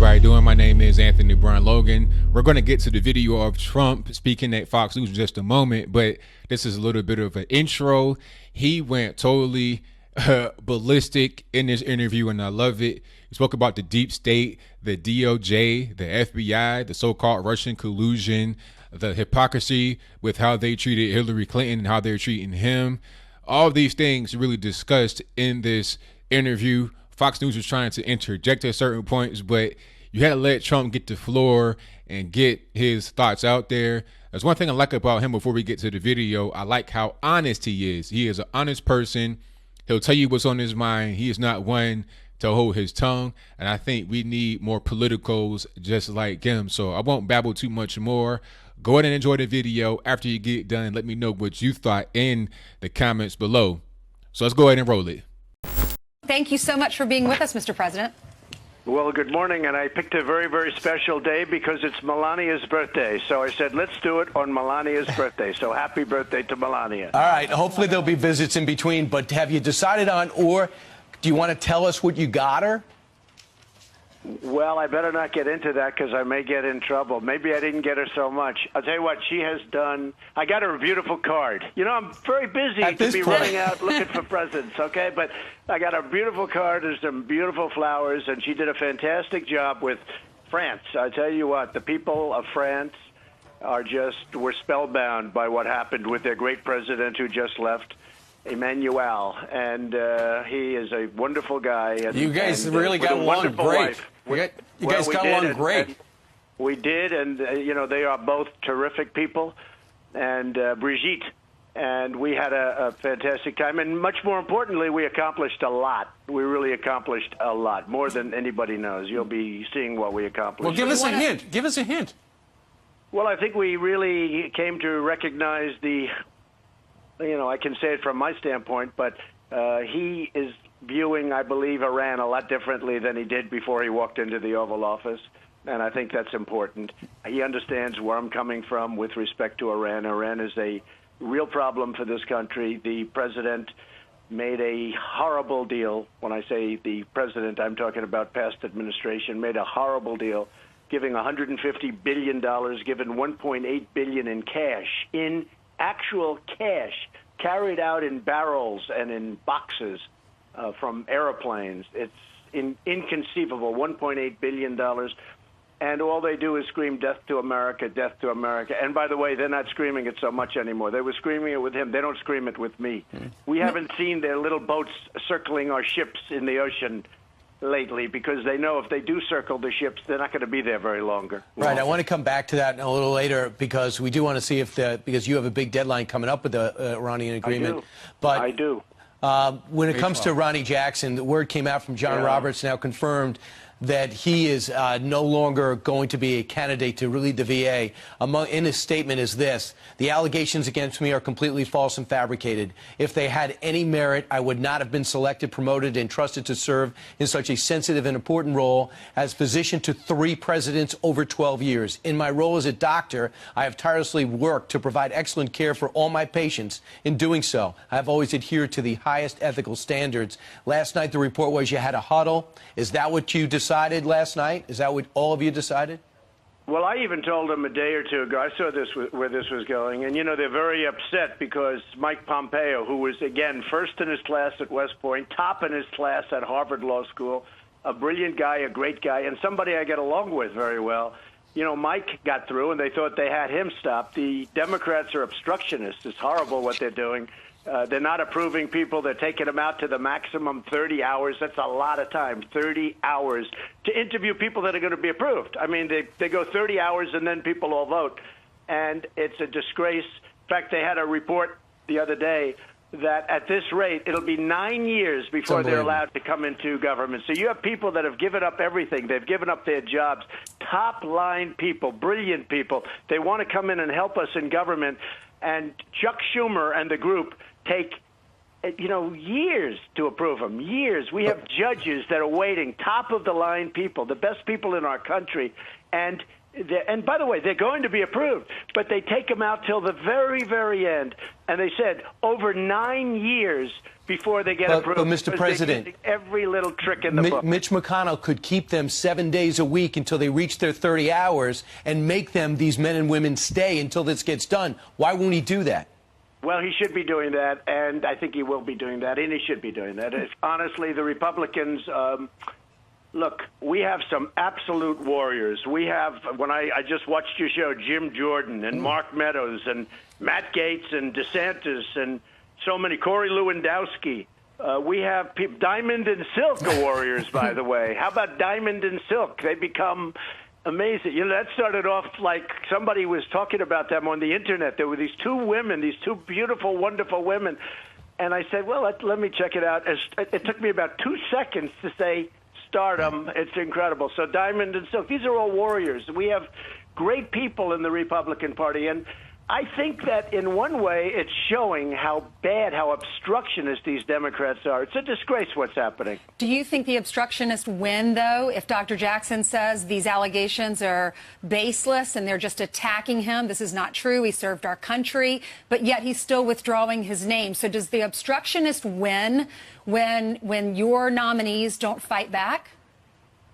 everybody doing? My name is Anthony Brown Logan. We're going to get to the video of Trump speaking at Fox News in just a moment, but this is a little bit of an intro. He went totally ballistic in this interview, and I love it. He spoke about the deep state, the DOJ, the FBI, the so-called Russian collusion, the hypocrisy with how they treated Hillary Clinton and how they're treating him. All of these things really discussed in this interview. Fox News was trying to interject at certain points, but you had to let Trump get the floor and get his thoughts out there. There's one thing I like about him before we get to the video. I like how honest he is. He is an honest person. He'll tell you what's on his mind. He is not one to hold his tongue. And I think we need more politicals just like him. So I won't babble too much more. Go ahead and enjoy the video. After you get done, let me know what you thought in the comments below. So let's go ahead and roll it. Thank you so much for being with us, Mr. President. Well, good morning, and I picked a very, very special day because it's Melania's birthday. So I said, let's do it on Melania's birthday. So happy birthday to Melania. All right. Hopefully there'll be visits in between, but have you decided on, or do you want to tell us what you got her? Well, I better not get into that because I may get in trouble. Maybe I didn't get her so much. I'll tell you what, she has done. I got her a beautiful card. You know, I'm very busy to be running out looking for presents, okay? But I got a beautiful card. There's some beautiful flowers, and she did a fantastic job with France. I tell you what, the people of France were spellbound by what happened with their great president who just left, Emmanuel, and he is a wonderful guy. And, you guys really got along great. You guys got along great. We did, and you know, they are both terrific people, and Brigitte, and we had a fantastic time, and much more importantly, we accomplished a lot. We really accomplished a lot, more than anybody knows. You'll be seeing what we accomplished. Well, give us a hint. Give us a hint. Well, I think we really came to recognize the, you know, I can say it from my standpoint, but he is viewing, I believe, Iran a lot differently than he did before he walked into the Oval Office, and I think that's important. He understands where I'm coming from with respect to Iran. Iran is a real problem for this country. The president made a horrible deal. When I say the president, I'm talking about past administration, made a horrible deal, giving $150 billion, given $1.8 billion in cash, in actual cash, carried out in barrels and in boxes from airplanes. It's inconceivable, $1.8 billion. And all they do is scream, death to America, death to America. And by the way, they're not screaming it so much anymore. They were screaming it with him. They don't scream it with me. We haven't seen their little boats circling our ships in the ocean lately because they know if they do circle the ships, they're not going to be there very longer. Right. I want to come back to that a little later because we do want to see if because you have a big deadline coming up with the Iranian agreement. I do. When it comes to Ronnie Jackson, the word came out from John Roberts, now confirmed, that he is no longer going to be a candidate to lead the VA. In his statement is this: the allegations against me are completely false and fabricated. If they had any merit, I would not have been selected, promoted, and trusted to serve in such a sensitive and important role as physician to 3 presidents over 12 years. In my role as a doctor, I have tirelessly worked to provide excellent care for all my patients. In doing so, I have always adhered to the highest ethical standards. Last night, the report was you had a huddle. Is that what you decided last night? Is that what all of you decided? Well, I even told them a day or two ago. I saw where this was going. And, you know, they're very upset because Mike Pompeo, who was, again, first in his class at West Point, top in his class at Harvard Law School, a brilliant guy, a great guy, and somebody I get along with very well. You know, Mike got through, and they thought they had him stopped. The Democrats are obstructionists. It's horrible what they're doing. They're not approving people. They're taking them out to the maximum 30 hours. That's a lot of time, 30 hours, to interview people that are going to be approved. I mean, they go 30 hours, and then people all vote. And it's a disgrace. In fact, they had a report the other day that at this rate, it'll be 9 years before they're allowed to come into government. So you have people that have given up everything. They've given up their jobs, top-line people, brilliant people. They want to come in and help us in government. And Chuck Schumer and the group take, you know, years to approve them, years. We have judges that are waiting, top-of-the-line people, the best people in our country, and And by the way, they're going to be approved, but they take them out till the very, very end. And they said over 9 years before they get approved. But Mr. President, every little trick in the book. Mitch McConnell could keep them 7 days a week until they reach their 30 hours and make them, these men and women, stay until this gets done. Why won't he do that? Well, he should be doing that, and I think he will be doing that, and he should be doing that. Honestly, the Republicans, look, we have some absolute warriors. We have, when I just watched your show, Jim Jordan and Mark Meadows and Matt Gaetz and DeSantis and so many, Corey Lewandowski. We have people, Diamond and Silk are warriors, by the way. How about Diamond and Silk? They become amazing. You know, that started off like somebody was talking about them on the Internet. There were these two women, these two beautiful, wonderful women. And I said, well, let me check it out. It took me about 2 seconds to say stardom. It's incredible. So Diamond and Silk, these are all warriors. We have great people in the Republican Party. And I think that in one way it's showing how bad, how obstructionist these Democrats are. It's a disgrace what's happening. Do you think the obstructionists win, though, if Dr. Jackson says these allegations are baseless and they're just attacking him? This is not true. He served our country, but yet he's still withdrawing his name. So does the obstructionist win when your nominees don't fight back?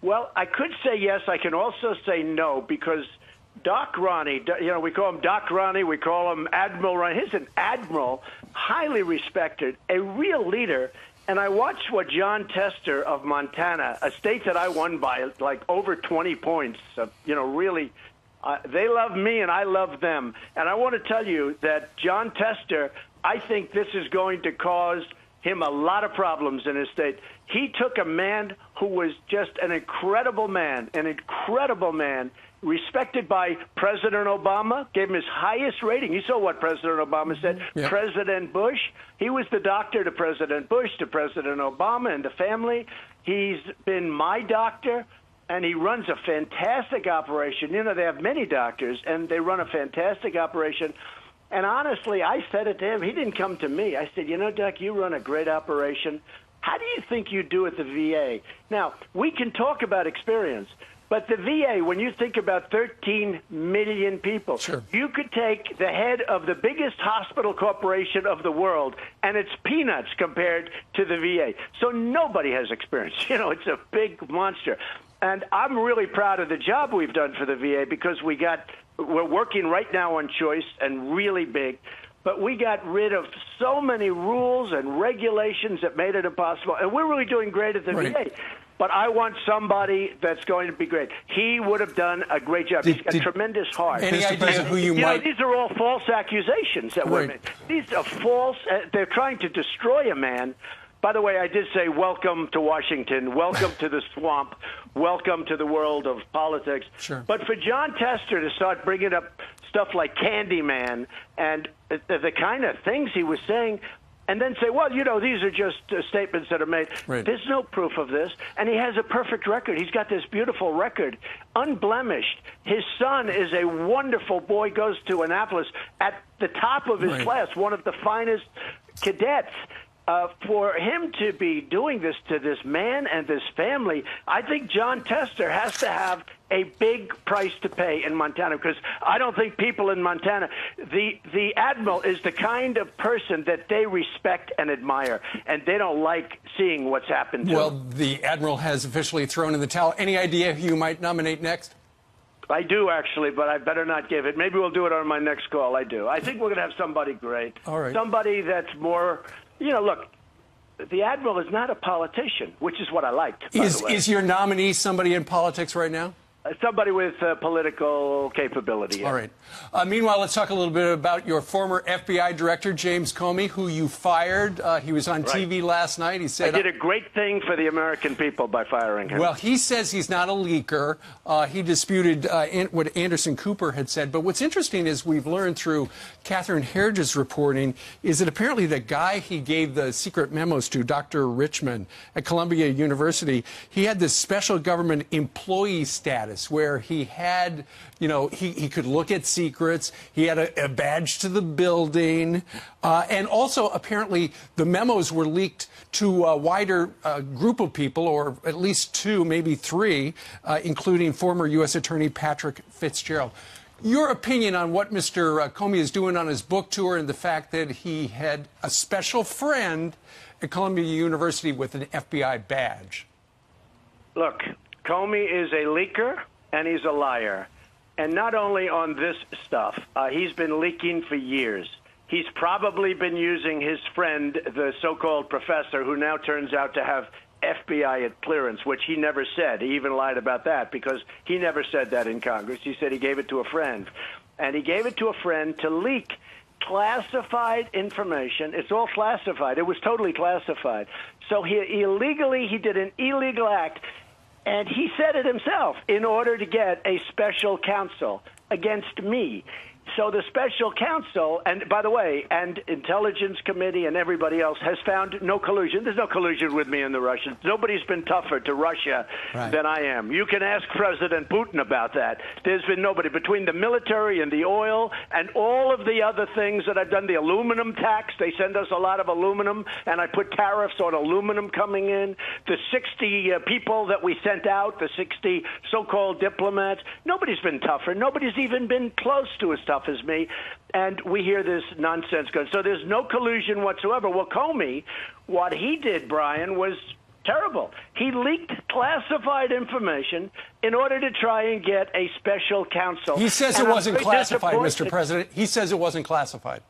Well, I could say yes. I can also say no, because Doc Ronnie, you know, we call him Doc Ronnie, we call him Admiral Ronnie. He's an admiral, highly respected, a real leader. And I watched what John Tester of Montana, a state that I won by like over 20 points, you know, really, they love me and I love them. And I want to tell you that John Tester, I think this is going to cause him a lot of problems in his state. He took a man who was just an incredible man, respected by President Obama, gave him his highest rating. You saw what President Obama said. Yeah. President Bush, he was the doctor to President Bush, to President Obama and the family. He's been my doctor, and he runs a fantastic operation. You know, they have many doctors, and they run a fantastic operation. And honestly, I said it to him. He didn't come to me. I said, you know, Doc, you run a great operation. How do you think you do at the VA? Now, we can talk about experience, but the VA, when you think about 13 million people, sure, you could take the head of the biggest hospital corporation of the world, and it's peanuts compared to the VA. So nobody has experience. You know, it's a big monster. And I'm really proud of the job we've done for the VA, because we're working right now on choice and really big. But we got rid of so many rules and regulations that made it impossible. And we're really doing great at the VA. But I want somebody that's going to be great. He would have done a great job. He's got tremendous heart. Any idea who you might... know, these are all false accusations that were made. These are false. They're trying to destroy a man. By the way, I did say welcome to Washington, welcome to the swamp, welcome to the world of politics. Sure. But for John Tester to start bringing up stuff like Candyman and the kind of things he was saying, and then say, well, you know, these are just statements that are made. Right. There's no proof of this. And he has a perfect record. He's got this beautiful record, unblemished. His son is a wonderful boy, goes to Annapolis at the top of his class, one of the finest cadets. For him to be doing this to this man and this family, I think John Tester has to have a big price to pay in Montana, because I don't think people in Montana, the admiral is the kind of person that they respect and admire, and they don't like seeing what's happened to him. Well, the admiral has officially thrown in the towel. Any idea who you might nominate next? I do, actually, but I better not give it. Maybe we'll do it on my next call. I do. I think we're going to have somebody great. All right. Somebody that's more... You know, look, the admiral is not a politician, which is what I liked. Is your nominee somebody in politics right now? Somebody with political capability. Yeah. All right. Meanwhile, let's talk a little bit about your former FBI director, James Comey, who you fired. He was on TV last night. He said, I did a great thing for the American people by firing him. Well, he says he's not a leaker. He disputed what Anderson Cooper had said. But what's interesting is we've learned through Catherine Herridge's reporting is that apparently the guy he gave the secret memos to, Dr. Richmond at Columbia University, he had this special government employee status. this, where he had, he could look at secrets, he had a badge to the building, and also apparently the memos were leaked to a wider group of people, or at least two, maybe three, including former U.S. Attorney Patrick Fitzgerald. Your opinion on what Mr. Comey is doing on his book tour and the fact that he had a special friend at Columbia University with an FBI badge? Look, Comey is a leaker and he's a liar. And not only on this stuff, he's been leaking for years. He's probably been using his friend, the so-called professor, who now turns out to have FBI clearance, which he never said. He even lied about that because he never said that in Congress. He said he gave it to a friend. And he gave it to a friend to leak classified information. It's all classified. It was totally classified. So he did an illegal act, and he said it himself, in order to get a special counsel against me. So the special counsel, and by the way, and Intelligence Committee and everybody else has found no collusion. There's no collusion with me and the Russians. Nobody's been tougher to Russia than I am. You can ask President Putin about that. There's been nobody. Between the military and the oil and all of the other things that I've done, the aluminum tax, they send us a lot of aluminum, and I put tariffs on aluminum coming in. The 60 people that we sent out, the 60 so-called diplomats, nobody's been tougher. Nobody's even been close to as tough as me, and we hear this nonsense going. So there's no collusion whatsoever. Well, Comey, what he did, Brian, was terrible. He leaked classified information in order to try and get a special counsel. He says it wasn't classified, Mr. President. He says it wasn't classified.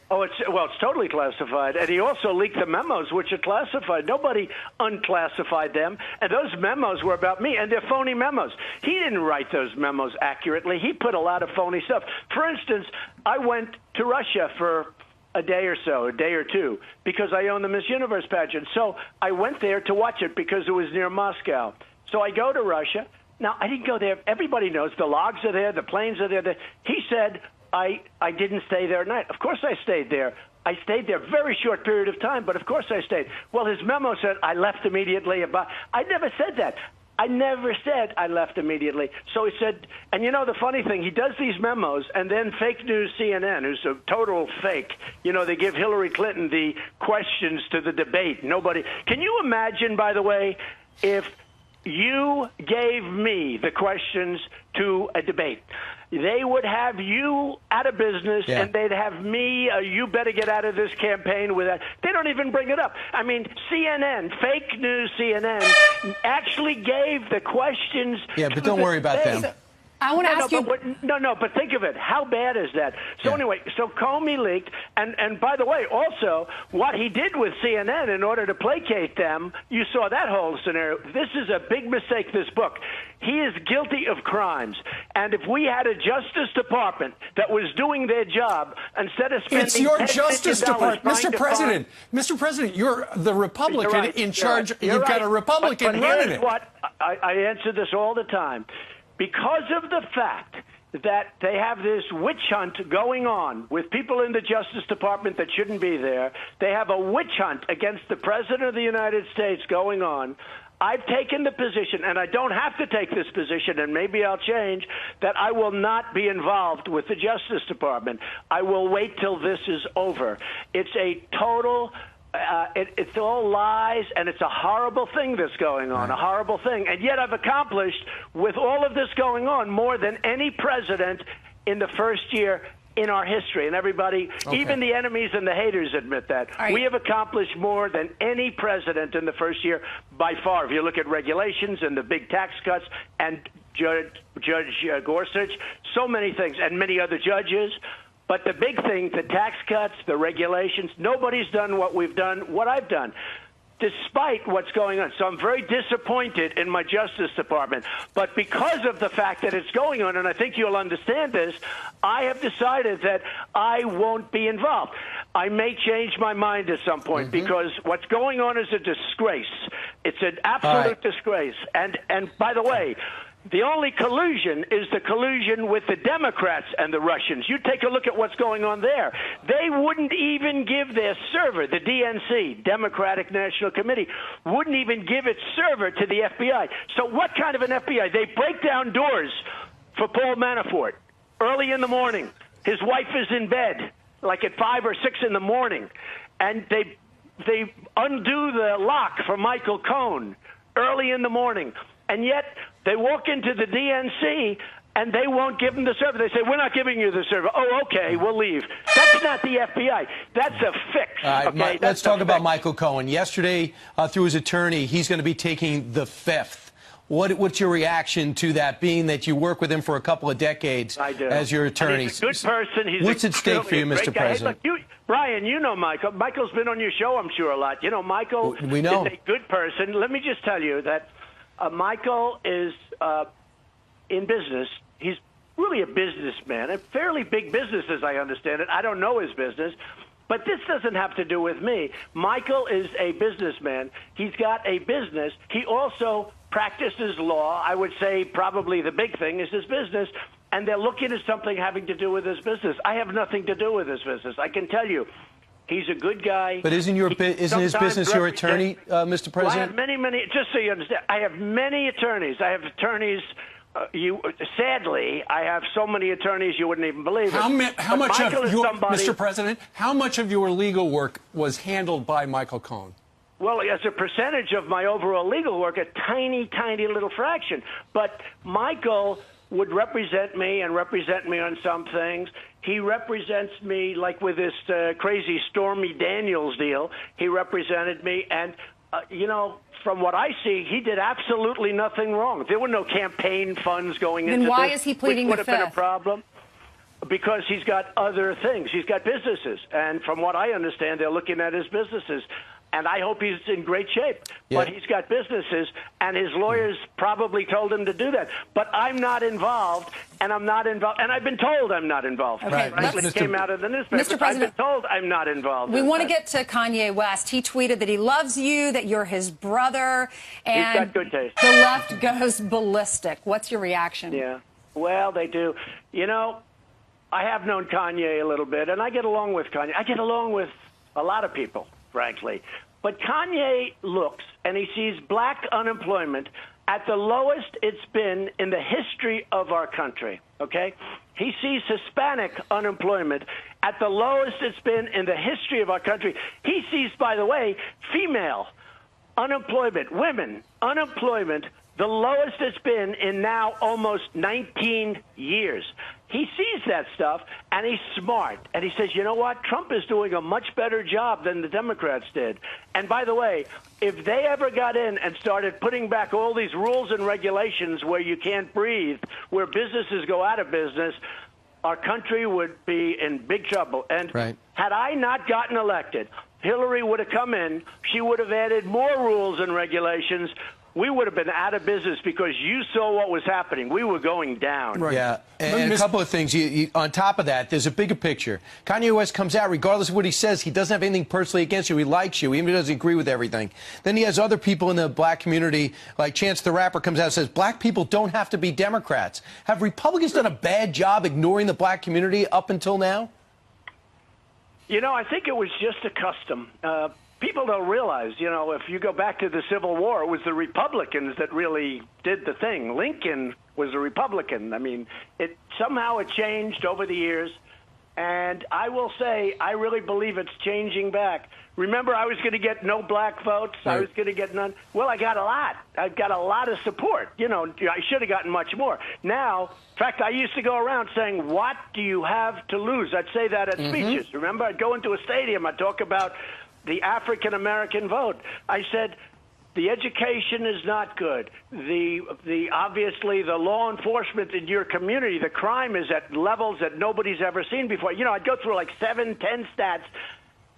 Oh, it's totally classified. And he also leaked the memos, which are classified. Nobody unclassified them. And those memos were about me, and they're phony memos. He didn't write those memos accurately. He put a lot of phony stuff. For instance, I went to Russia for a day or so, a day or two, because I own the Miss Universe pageant. So I went there to watch it because it was near Moscow. So I go to Russia. Now, I didn't go there. Everybody knows the logs are there, the planes are there. He said, I didn't stay there at night. Of course I stayed there. I stayed there a very short period of time, but of course I stayed. Well, his memo said I left immediately. I never said that. I never said I left immediately. So he said, and you know the funny thing, he does these memos, and then fake news CNN, who's a total fake, they give Hillary Clinton the questions to the debate. Nobody. Can you imagine, by the way, if you gave me the questions to a debate? They would have you out of business, and they'd have me, you better get out of this campaign with that. They don't even bring it up. I mean, CNN, fake news CNN, actually gave the questions. Yeah, but don't worry about them. I want to ask you. But think of it. How bad is that? So anyway, so Comey leaked, and by the way, also what he did with CNN in order to placate them, you saw that whole scenario. This is a big mistake, this book. He is guilty of crimes, and if we had a Justice Department that was doing their job instead of spending it's your Justice Department, Mr. President. Mr. President, you're the Republican in charge. You've got a Republican running it. What I answer this all the time. Because of the fact that they have this witch hunt going on with people in the Justice Department that shouldn't be there, they have a witch hunt against the President of the United States going on. I've taken the position, and I don't have to take this position, and maybe I'll change, that I will not be involved with the Justice Department. I will wait till this is over. It's a total... it's all lies, and it's a horrible thing that's going on, a horrible thing. And yet I've accomplished, with all of this going on, more than any president in the first year in our history. And everybody, even the enemies and the haters admit that. We have accomplished more than any president in the first year by far. If you look at regulations and the big tax cuts and Judge Gorsuch, so many things, and many other judges. But the big thing, the tax cuts, the regulations, nobody's done what we've done, what I've done, despite what's going on. So I'm very disappointed in my Justice Department. But because of the fact that it's going on, and I think you'll understand this, I have decided that I won't be involved. I may change my mind at some point because what's going on is a disgrace. It's an absolute disgrace. And by the way, The only collusion is the collusion with the Democrats and the Russians. You take a look at what's going on there. They wouldn't even give their server, the DNC, Democratic National Committee, wouldn't even give its server to the FBI. So what kind of an FBI? They break down doors for Paul Manafort early in the morning. His wife is in bed, like at 5 or 6 in the morning, and they undo the lock for Michael Cohen early in the morning. And yet they walk into the DNC and they won't give them the server. They say, we're not giving you the server. Oh, okay, we'll leave. That's not the FBI. That's a fix. All right, okay? Let's talk about Michael Cohen. Yesterday, through his attorney, he's going to be taking the 5th. What's your reaction to that, being that you work with him for a couple of decades as your attorney? And he's a good person. What's at stake for you, Mr. President? Hey, look, Brian, you know Michael. Michael's been on your show, I'm sure, a lot. You know, Michael is a good person. Let me just tell you that Michael is in business. He's really a businessman, a fairly big business, as I understand it. I don't know his business, but this doesn't have to do with me. Michael is a businessman. He's got a business. He also practices law. I would say probably the big thing is his business, and they're looking at something having to do with his business. I have nothing to do with his business. I can tell you. He's a good guy. But isn't his business your attorney, Mr. President? Well, I have many, just so you understand, I have many attorneys. I have attorneys, sadly, I have so many attorneys you wouldn't even believe it. How much of your, Mr. President, how much of your legal work was handled by Michael Cohen? Well, as a percentage of my overall legal work, a tiny, tiny little fraction. But Michael would represent me on some things. He represents me, like with this crazy Stormy Daniels deal. He represented me, and, you know, from what I see, he did absolutely nothing wrong. There were no campaign funds going into this. Then why is he pleading the 5th? Which would have been a problem. Because he's got other things. He's got businesses. And from what I understand, they're looking at his businesses. And I hope he's in great shape. Yeah. But he's got businesses, and his lawyers probably told him to do that. But I'm not involved, and I'm not involved. And I've been told I'm not involved. Okay, It came out of the newspaper. Mr. President, I've been told I'm not involved. We want to get to Kanye West. He tweeted that he loves you, that you're his brother, and he's got good taste. The left goes ballistic. What's your reaction? Yeah, well, they do. You know, I have known Kanye a little bit, and I get along with Kanye. I get along with a lot of people, frankly. But Kanye looks and he sees black unemployment at the lowest it's been in the history of our country, okay? He sees Hispanic unemployment at the lowest it's been in the history of our country. He sees, by the way, female unemployment, women unemployment, the lowest it's been in now almost 19 years. He sees that stuff, and he's smart. And he says, you know what? Trump is doing a much better job than the Democrats did. And by the way, if they ever got in and started putting back all these rules and regulations where you can't breathe, where businesses go out of business, our country would be in big trouble. And had I not gotten elected, Hillary would have come in. She would have added more rules and regulations. We would have been out of business because you saw what was happening. We were going down. Right. Yeah, and a couple of things. On top of that, there's a bigger picture. Kanye West comes out, regardless of what he says, he doesn't have anything personally against you. He likes you, even if he doesn't agree with everything. Then he has other people in the black community, like Chance the Rapper comes out and says, black people don't have to be Democrats. Have Republicans done a bad job ignoring the black community up until now? You know, I think it was just a custom. People don't realize, you know, if you go back to the Civil War, it was the Republicans that really did the thing. Lincoln was a Republican. I mean, somehow it changed over the years. And I will say, I really believe it's changing back. Remember, I was going to get no black votes. Right. I was going to get none. Well, I got a lot. I've got a lot of support. You know, I should have gotten much more. Now, in fact, I used to go around saying, what do you have to lose? I'd say that at speeches. Remember, I'd go into a stadium. I'd talk about the African-American vote. I said, the education is not good. Obviously, the law enforcement in your community, the crime is at levels that nobody's ever seen before. You know, I'd go through like 7, 10 stats.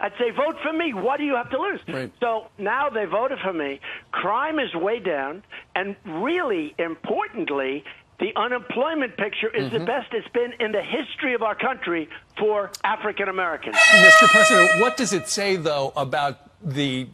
I'd say, vote for me. What do you have to lose? Right. So now they voted for me. Crime is way down. And really importantly, the unemployment picture is the best it's been in the history of our country for African Americans. Mr. President, what does it say, though, about the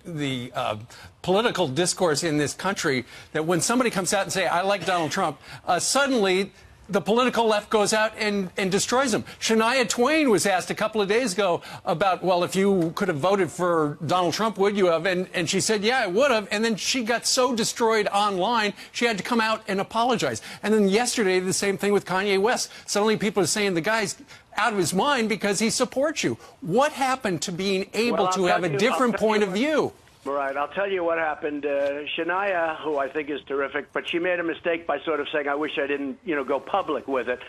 political discourse in this country, that when somebody comes out and say, I like Donald Trump, suddenly the political left goes out and destroys him. Shania Twain was asked a couple of days ago about, well, if you could have voted for Donald Trump, would you have? And she said, yeah, I would have. And then she got so destroyed online, she had to come out and apologize. And then yesterday, the same thing with Kanye West. Suddenly people are saying the guy's out of his mind because he supports you. What happened to being able to have a different point of view? Right. I'll tell you what happened. Shania, who I think is terrific, but she made a mistake by sort of saying, I wish I didn't, go public with it.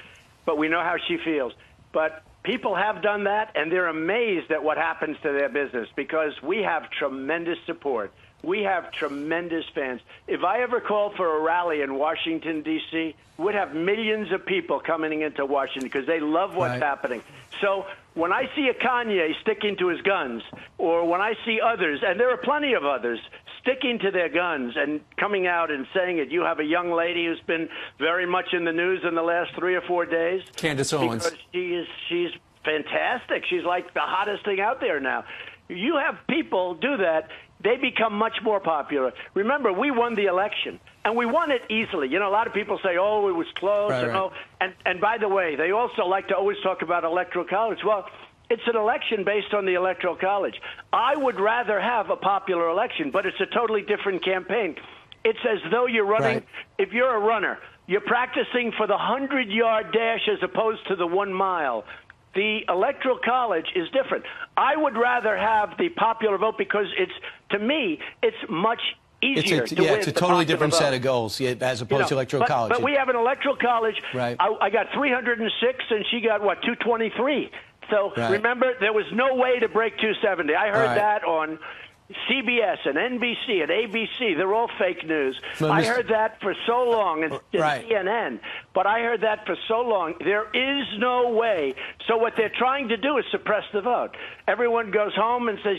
But we know how she feels. But people have done that, and they're amazed at what happens to their business because we have tremendous support. We have tremendous fans. If I ever called for a rally in Washington, D.C., we'd have millions of people coming into Washington because they love what's happening. So when I see a Kanye sticking to his guns, or when I see others, and there are plenty of others, sticking to their guns and coming out and saying it, you have a young lady who's been very much in the news in the last 3 or 4 days. Candace Owens. Because she's fantastic. She's like the hottest thing out there now. You have people do that, they become much more popular. Remember, we won the election, and we won it easily. A lot of people say, oh, it was close. And by the way, they also like to always talk about electoral college. Well, it's an election based on the electoral college. I would rather have a popular election, but it's a totally different campaign. It's as though you're running, if you're a runner, you're practicing for the 100-yard dash as opposed to the 1 mile. The electoral college is different. I would rather have the popular vote because to me, it's much easier to win. It's a totally different set of goals as opposed to electoral college. But we have an electoral college. Right. I got 306, and she got, 223. So remember, there was no way to break 270. I heard that on CBS and NBC and ABC. They're all fake news. I heard that for so long, and CNN, but I heard that for so long. There is no way. So what they're trying to do is suppress the vote. Everyone goes home and says,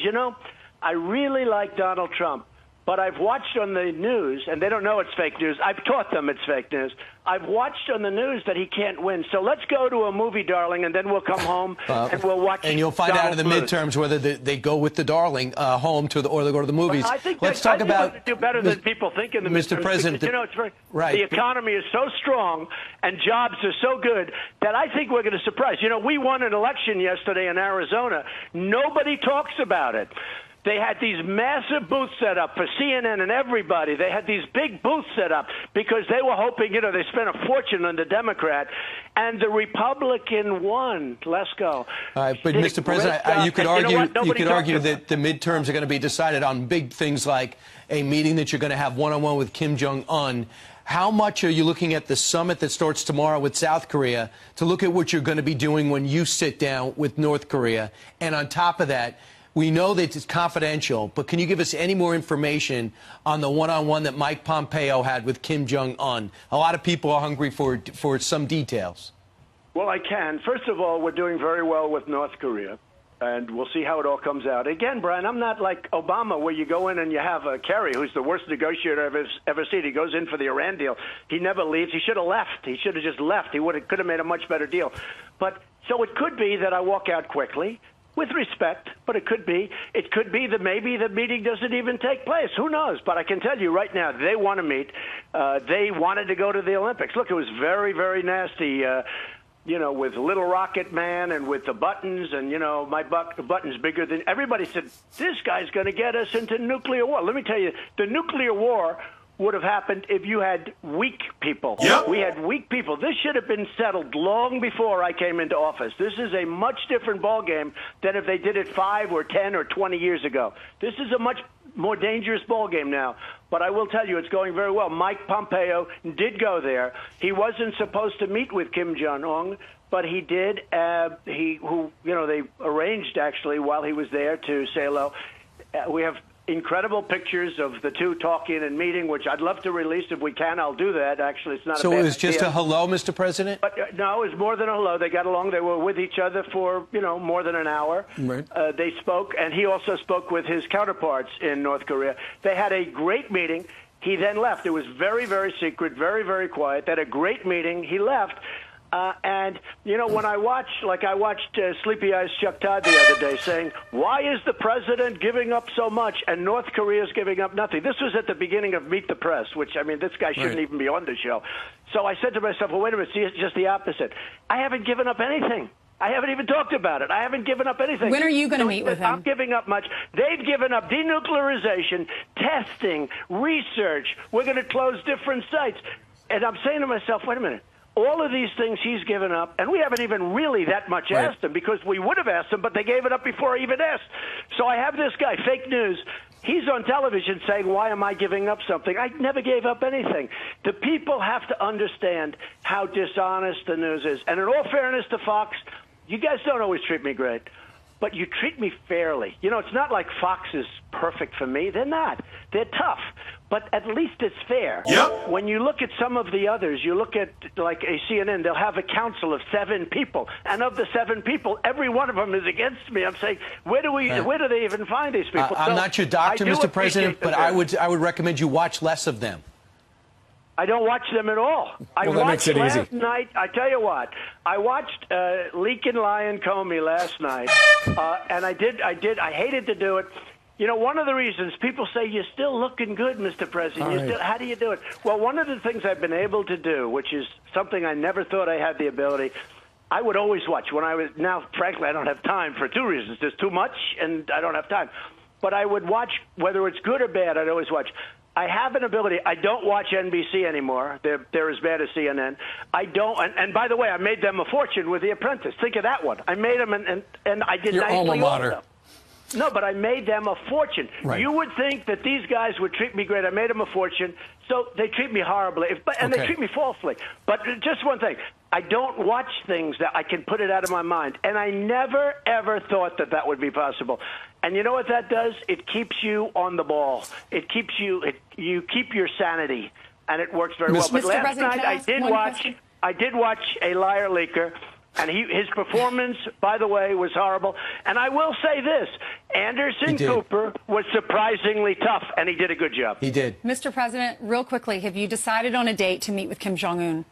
I really like Donald Trump, but I've watched on the news, and they don't know it's fake news. I've taught them it's fake news. I've watched on the news that he can't win. So let's go to a movie, darling, and then we'll come home and we'll watch. And you'll find out in the midterms whether they go with the darling home or they go to the movies. Well, I think let's talk about they do better than people think in the Mr. midterms. President. Because, the economy is so strong and jobs are so good that I think we're going to surprise. We won an election yesterday in Arizona. Nobody talks about it. They had these massive booths set up for CNN and everybody. They had these big booths set up because they were hoping, they spent a fortune on the Democrat, and the Republican won. Let's go. But Mr. President, you could argue that the midterms are going to be decided on big things like a meeting that you're going to have one-on-one with Kim Jong-un. How much are you looking at the summit that starts tomorrow with South Korea to look at what you're going to be doing when you sit down with North Korea? And on top of that, we know that it's confidential, but can you give us any more information on the one-on-one that Mike Pompeo had with Kim Jong-un? A lot of people are hungry for some details. Well, I can. First of all, we're doing very well with North Korea, and we'll see how it all comes out. Again, Brian, I'm not like Obama, where you go in and you have Kerry, who's the worst negotiator I've ever seen. He goes in for the Iran deal. He never leaves. He should have left. He should have just left. He could have made a much better deal. But so it could be that I walk out quickly, with respect, but it could be that maybe the meeting doesn't even take place. Who knows? But I can tell you right now, they want to meet. They wanted to go to the Olympics. Look, it was very, very nasty, with Little Rocket Man and with the buttons, and, the button's bigger than... Everybody said, this guy's going to get us into nuclear war. Let me tell you, the nuclear war would have happened if you had weak people. Yep. We had weak people. This should have been settled long before I came into office. This is a much different ballgame than if they did it 5 or 10 or 20 years ago. This is a much more dangerous ballgame now. But I will tell you, it's going very well. Mike Pompeo did go there. He wasn't supposed to meet with Kim Jong-un, but he did. They arranged, actually, while he was there to say hello. We have incredible pictures of the two talking and meeting, which I'd love to release if we can. I'll do that. Actually, it's not so a bad it was just idea. A hello, Mr. President? But, no, it was more than a hello. They got along. They were with each other for, more than an hour. Right. They spoke, and he also spoke with his counterparts in North Korea. They had a great meeting. He then left. It was very, very secret, very, very quiet. They had a great meeting. He left. And, you know, when I watched Sleepy Eyes Chuck Todd the other day saying, why is the president giving up so much and North Korea's giving up nothing? This was at the beginning of Meet the Press, which, I mean, this guy shouldn't even be on the show. So I said to myself, well, wait a minute, see, it's just the opposite. I haven't given up anything. I haven't even talked about it. I haven't given up anything. When are you going to meet with him? I'm giving up much. They've given up denuclearization, testing, research. We're going to close different sites. And I'm saying to myself, wait a minute. All of these things he's given up, and we haven't even really that much asked him, because we would have asked him, but they gave it up before I even asked. So I have this guy, fake news. He's on television saying, why am I giving up something? I never gave up anything. The people have to understand how dishonest the news is. And in all fairness to Fox, you guys don't always treat me great, but you treat me fairly. You know, it's not like Fox is perfect for me. They're not. They're tough. But at least it's fair. Yep. When you look at some of the others, you look at like a CNN, they'll have a council of 7 people. And of the 7 people, every one of them is against me. I'm saying, where do they even find these people? I'm not your doctor, Mr. President, but I would recommend you watch less of them. I don't watch them at all. I watched last night. I tell you what, I watched Leakin' Lion Comey last night, and I hated to do it. You know, one of the reasons people say you're still looking good, Mr. President. How do you do it? Well, one of the things I've been able to do, which is something I never thought I had the ability, I would always watch. Now, frankly, I don't have time for 2 reasons. There's too much, and I don't have time. But I would watch, whether it's good or bad, I'd always watch. I have an ability. I don't watch NBC anymore. They're as bad as CNN. I don't. And by the way, I made them a fortune with The Apprentice. Think of that one. I made them, and I did Your nicely alma mater. also. No, but I made them a fortune. Right. You would think that these guys would treat me great. I made them a fortune, so they treat me horribly, and they treat me falsely. But just one thing. I don't watch things that I can put it out of my mind. And I never, ever thought that that would be possible. And you know what that does? It keeps you on the ball. It keeps you keep your sanity, and it works very well. But last night I did watch A Liar Leaker, and his performance, by the way, was horrible. And I will say this, Anderson Cooper was surprisingly tough, and he did a good job. He did. Mr. President, real quickly, have you decided on a date to meet with Kim Jong-un?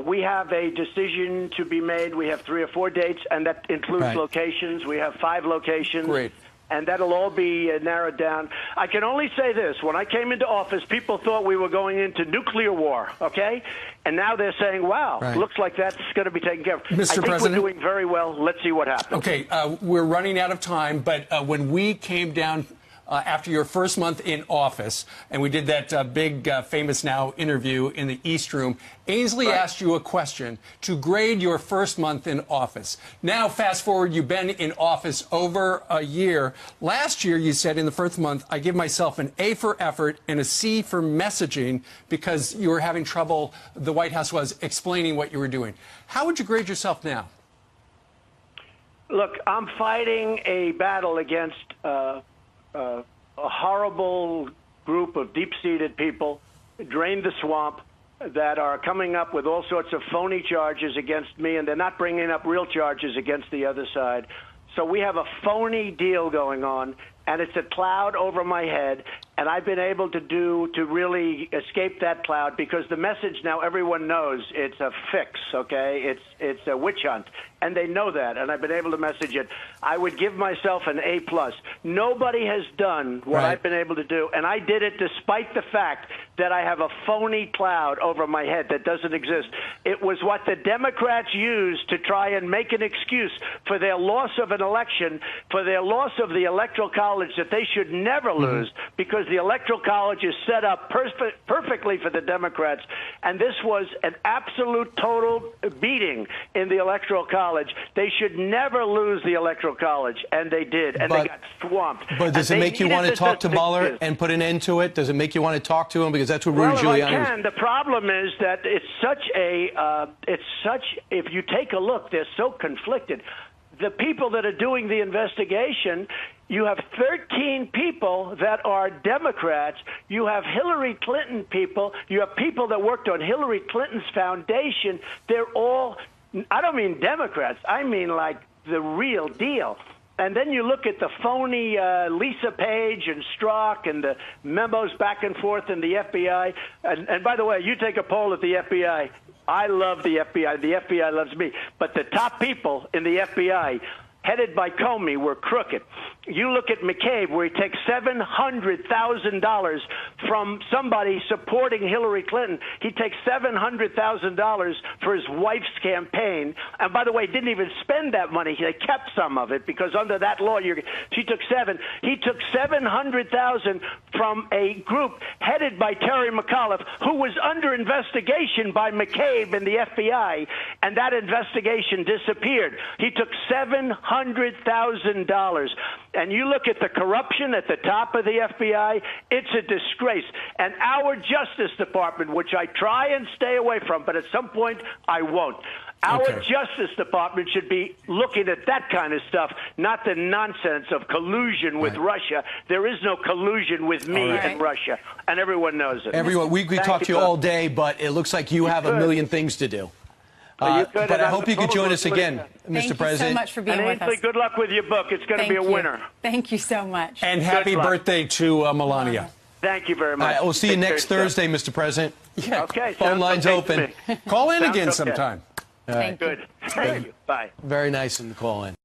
We have a decision to be made. We have 3 or 4 dates, and that includes locations. We have 5 locations. Great. And that'll all be narrowed down. I can only say this. When I came into office, people thought we were going into nuclear war, okay? And now they're saying, wow, looks like that's going to be taken care of. Mr. President, we're doing very well. Let's see what happens. Okay, we're running out of time, but when we came down after your first month in office, and we did that big Famous Now interview in the East Room, Ainsley asked you a question to grade your first month in office. Now, fast forward, you've been in office over a year. Last year, you said in the first month, I give myself an A for effort and a C for messaging because you were having trouble, the White House was, explaining what you were doing. How would you grade yourself now? Look, I'm fighting a battle against a horrible group of deep-seated people, drain the swamp, that are coming up with all sorts of phony charges against me, and they're not bringing up real charges against the other side. So we have a phony deal going on, and it's a cloud over my head, and I've been able to really escape that cloud because the message now everyone knows it's a fix, okay? It's a witch hunt, and they know that, and I've been able to message it. I would give myself an A+. Nobody has done what I've been able to do, and I did it despite the fact that I have a phony cloud over my head that doesn't exist. It was what the Democrats used to try and make an excuse for their loss of an election, for their loss of the Electoral College that they should never lose because the Electoral College is set up perfectly for the Democrats. And this was an absolute total beating in the Electoral College. They should never lose the Electoral College, and they did, and they got swamped. But does it make you want to talk to Mueller and put an end to it? Does it make you want to talk to him? Because that's what Rudy Giuliani was. The problem is that it's such if you take a look, they're so conflicted. The people that are doing the investigation, you have 13 people that are Democrats. You have Hillary Clinton people. You have people that worked on Hillary Clinton's foundation. They're all, I don't mean Democrats. I mean like the real deal. And then you look at the phony Lisa Page and Strzok and the memos back and forth in the FBI. And by the way, you take a poll at the FBI. I love the FBI. The FBI loves me. But the top people in the FBI, headed by Comey, were crooked. You look at McCabe, where he takes $700,000 from somebody supporting Hillary Clinton. He takes $700,000 for his wife's campaign. And by the way, didn't even spend that money. They kept some of it because under that law, she took $7. He took $700,000 from a group headed by Terry McAuliffe, who was under investigation by McCabe and the FBI, and that investigation disappeared. He took $700,000. And you look at the corruption at the top of the FBI, it's a disgrace. And our Justice Department, which I try and stay away from, but at some point I won't. Our Justice Department should be looking at that kind of stuff, not the nonsense of collusion with Russia. There is no collusion with me and Russia, and everyone knows it. Everyone, we could talk to you all day, but it looks like you have a million things to do. But I hope you could join us again, Mr. President. Thank you so much for being with us. Good luck with your book. It's going to be a winner. Thank you so much. And happy birthday to Melania. Thank you very much. We'll see you next Thursday, Mr. President. Yeah. Okay. Phone lines open. Call in again sometime. Thank you. Good. Thank you. Bye. Very nice in the call in.